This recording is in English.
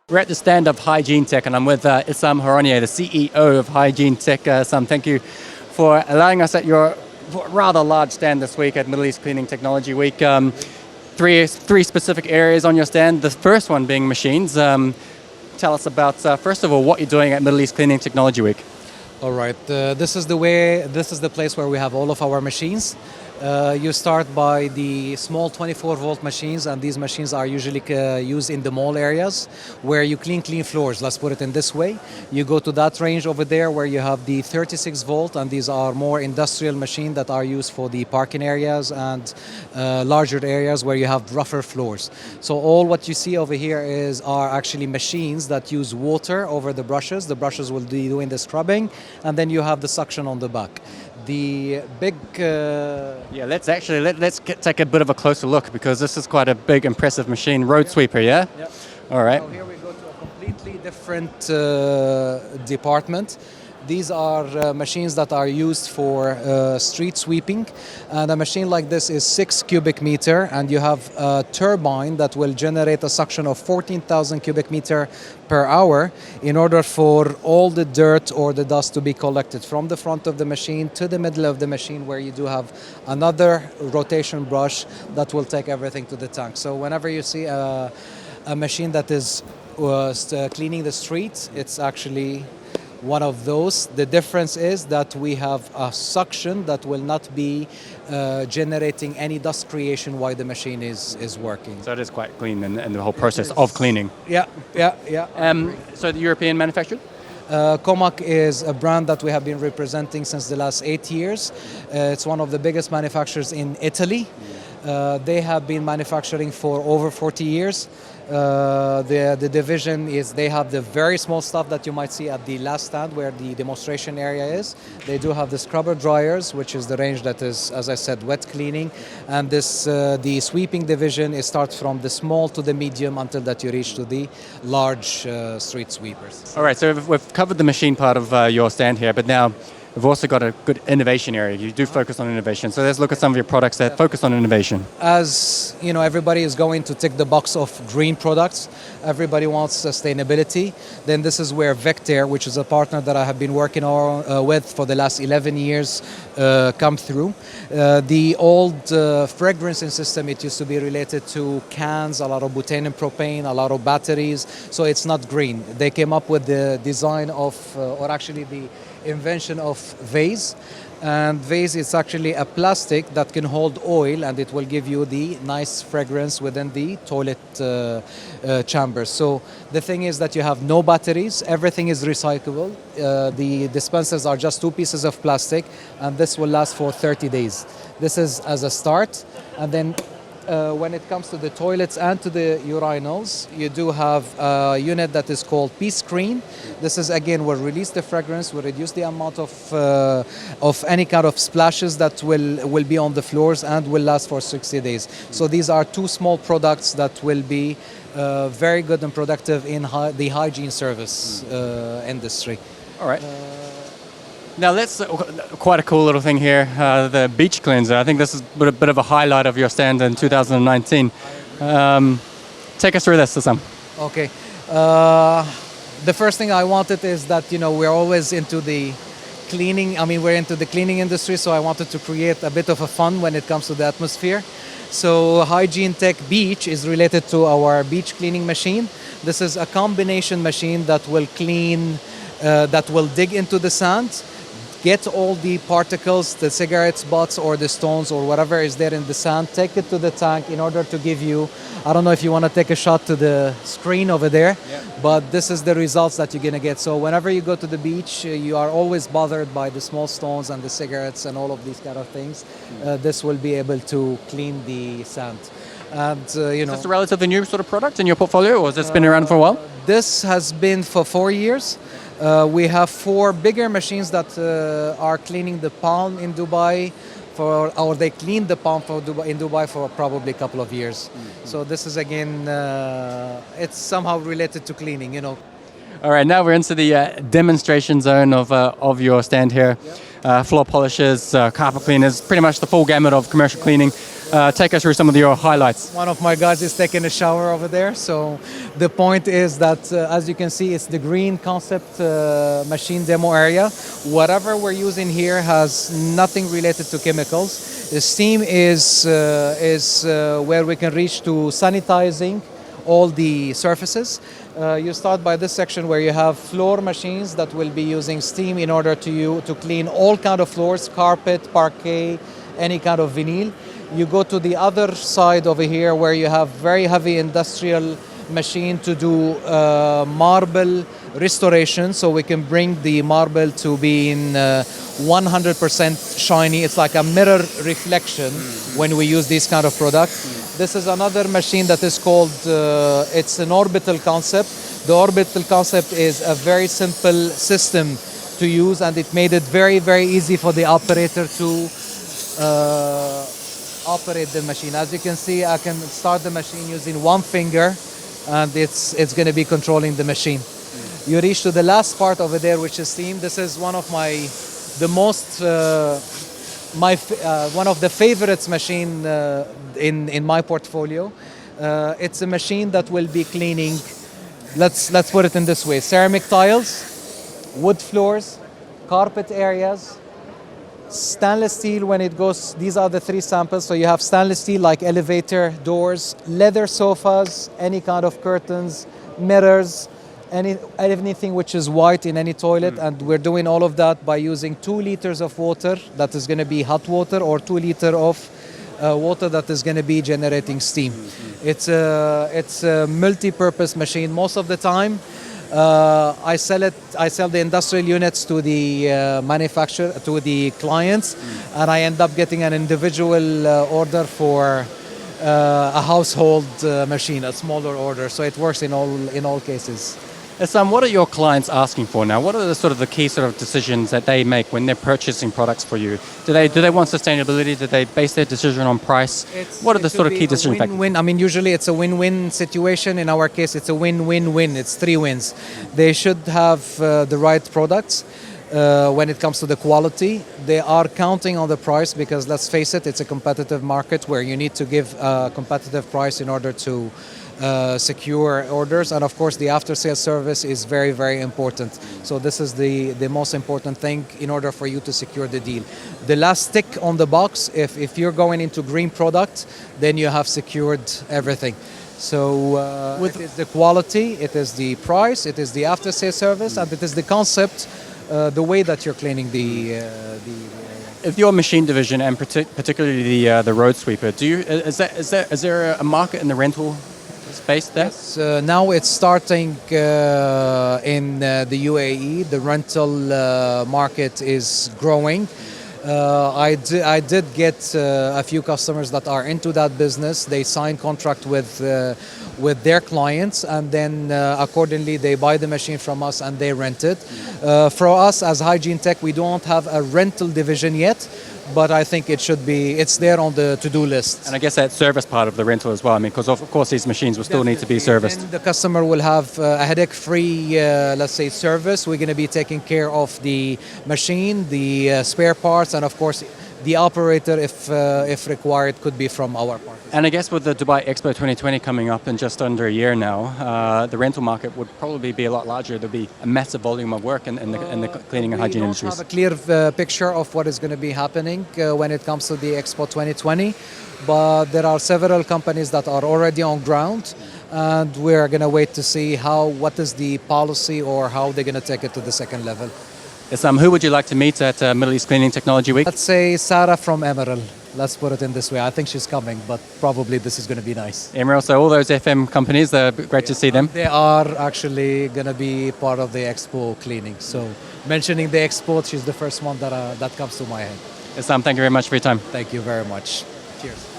We're at the stand of HygieneTech, and I'm with Issam Haronieh, the CEO of HygieneTech. Issam, thank you for allowing us at your rather large stand this week at Middle East Cleaning Technology Week. Three specific areas on your stand, the first one being machines. Tell us about, first of all, what you're doing at Middle East Cleaning Technology Week. All right, this is the place where we have all of our machines. You start by the small 24-volt machines, and these machines are usually used in the mall areas where you clean floors, let's put it in this way. You go to that range over there where you have the 36-volt, and these are more industrial machines that are used for the parking areas and larger areas where you have rougher floors. So all what you see over here are actually machines that use water over the brushes. The brushes will be doing the scrubbing, and then you have the suction on the back. The big... let's take a bit of a closer look, because this is quite a big, impressive machine. Road sweeper, yeah? Yeah. All right. So here we go to a completely different department. These are machines that are used for street sweeping, and a machine like this is 6 cubic meter, and you have a turbine that will generate a suction of 14,000 cubic meter per hour in order for all the dirt or the dust to be collected from the front of the machine to the middle of the machine, where you do have another rotation brush that will take everything to the tank. So whenever you see a machine that is cleaning the street, it's actually one of those. The difference is that we have a suction that will not be generating any dust creation while the machine is working. So it is quite clean in the whole process of cleaning. Yeah. So the European manufacturer? Comac is a brand that we have been representing since the last 8 years. It's one of the biggest manufacturers in Italy. They have been manufacturing for over 40 years. The division they have the very small stuff that you might see at the last stand where the demonstration area is. They do have the scrubber dryers, which is the range that is, as I said, wet cleaning. And the sweeping division starts from the small to the medium until that you reach to the large street sweepers. All right, so we've covered the machine part of your stand here, but now we've also got a good innovation area. You do focus on innovation. So let's look at some of your products that focus on innovation. As you know, everybody is going to tick the box of green products. Everybody wants sustainability. Then this is where Vectair, which is a partner that I have been working with for the last 11 years, come through. The old fragrancing system, it used to be related to cans, a lot of butane and propane, a lot of batteries. So it's not green. They came up with the design of, or actually the invention of vase, and vase is actually a plastic that can hold oil, and it will give you the nice fragrance within the toilet chamber. So the thing is that you have no batteries, everything is recyclable. The dispensers are just 2 pieces of plastic, and this will last for 30 days. This is as a start, and then when it comes to the toilets and to the urinals, you do have a unit that is called P-Screen. This is, again, will release the fragrance, will reduce the amount of any kind of splashes that will be on the floors, and will last for 60 days. So these are 2 small products that will be very good and productive in the hygiene service industry. All right. Now let's, quite a cool little thing here, the beach cleanser. I think this is a bit of a highlight of your stand in 2019. Take us through this, Issam. Okay. The first thing I wanted is that, we're always into the cleaning. We're into the cleaning industry, so I wanted to create a bit of a fun when it comes to the atmosphere. So HygieneTech Beach is related to our beach cleaning machine. This is a combination machine that will clean, that will dig into the sand, get all the particles, the cigarette butts or the stones or whatever is there in the sand, take it to the tank in order to give you, I don't know if you want to take a shot to the screen over there, but this is the results that you're going to get. So whenever you go to the beach, you are always bothered by the small stones and the cigarettes and all of these kind of things. This will be able to clean the sand. And, Is this a relatively new sort of product in your portfolio, or has this been around for a while? This has been for 4 years. We have 4 bigger machines that are cleaning the palm in Dubai, or they cleaned the palm in Dubai for probably a couple of years. So this is, again, it's somehow related to cleaning, All right, now we're into the demonstration zone of your stand here. Floor polishers, carpet cleaners, pretty much the full gamut of commercial cleaning. take us through some of your highlights. One of my guys is taking a shower over there. So the point is that, as you can see, it's the green concept machine demo area. Whatever we're using here has nothing related to chemicals. The steam is where we can reach to sanitizing all the surfaces. You start by this section where you have floor machines that will be using steam in order to clean all kind of floors, carpet, parquet, any kind of vinyl. You go to the other side over here where you have very heavy industrial machine to do marble restoration, so we can bring the marble to be in 100% shiny. It's like a mirror reflection when we use this kind of product. This is another machine that is called, it's an orbital concept. The orbital concept is a very simple system to use, and it made it very, very easy for the operator to operate the machine. As you can see, I can start the machine using one finger, and it's going to be controlling the machine. You reach to the last part over there, which is steam. This is one of one of the favorites machine in my portfolio. It's a machine that will be cleaning, let's put it in this way, ceramic tiles, wood floors, carpet areas, stainless steel when it goes. These are the three samples. So you have stainless steel like elevator doors, leather sofas, any kind of curtains, mirrors, anything which is white in any toilet. And we're doing all of that by using 2 liters of water that is going to be hot water, or 2 liters of water that is going to be generating steam. It's a multi-purpose machine. Most of the time, I sell the industrial units to the manufacturer, to the clients, and I end up getting an individual order for a household machine, a smaller order. So it works in all cases. What are your clients asking for now? What are the key decisions that they make when they're purchasing products for you? Do they want sustainability? Do they base their decision on price? What are the key decision factors? Win-win. I mean, usually it's a win-win situation. In our case, it's a win-win-win. It's 3 wins. They should have the right products. When it comes to the quality, they are counting on the price, because let's face it, it's a competitive market where you need to give a competitive price in order to secure orders. And of course, the after-sales service is very, very important. So this is the most important thing in order for you to secure the deal. The last tick on the box, if you're going into green product, then you have secured everything. So it is the quality, it is the price, it is the after-sales service, and it is the concept, the way that you're cleaning the If your machine division, and particularly the road sweeper, is there a market in the rental space there? Yes, now it's starting in the UAE. The rental market is growing. I did get a few customers that are into that business. They sign contract with their clients, and then accordingly they buy the machine from us and they rent it. For us as HygieneTech, we don't have a rental division yet, but I think it's there on the to-do list. And I guess that service part of the rental as well. I mean, because of course these machines will still need to be serviced. And the customer will have a headache-free, let's say, service. We're going to be taking care of the machine, the spare parts, and of course the operator, if required, could be from our partners. And I guess with the Dubai Expo 2020 coming up in just under a year now, the rental market would probably be a lot larger. There'll be a massive volume of work in the cleaning and hygiene industries. We don't have a clear picture of what is going to be happening when it comes to the Expo 2020, but there are several companies that are already on ground, and we're going to wait to see what is the policy or how they're going to take it to the second level. Who would you like to meet at Middle East Cleaning Technology Week? Let's say Sarah from Emerald. Let's put it in this way. I think she's coming, but probably this is going to be nice. Emerald, so all those FM companies, great to see them. They are actually going to be part of the Expo cleaning. So mentioning the Expo, she's the first one that comes to my head. Thank you very much for your time. Thank you very much. Cheers.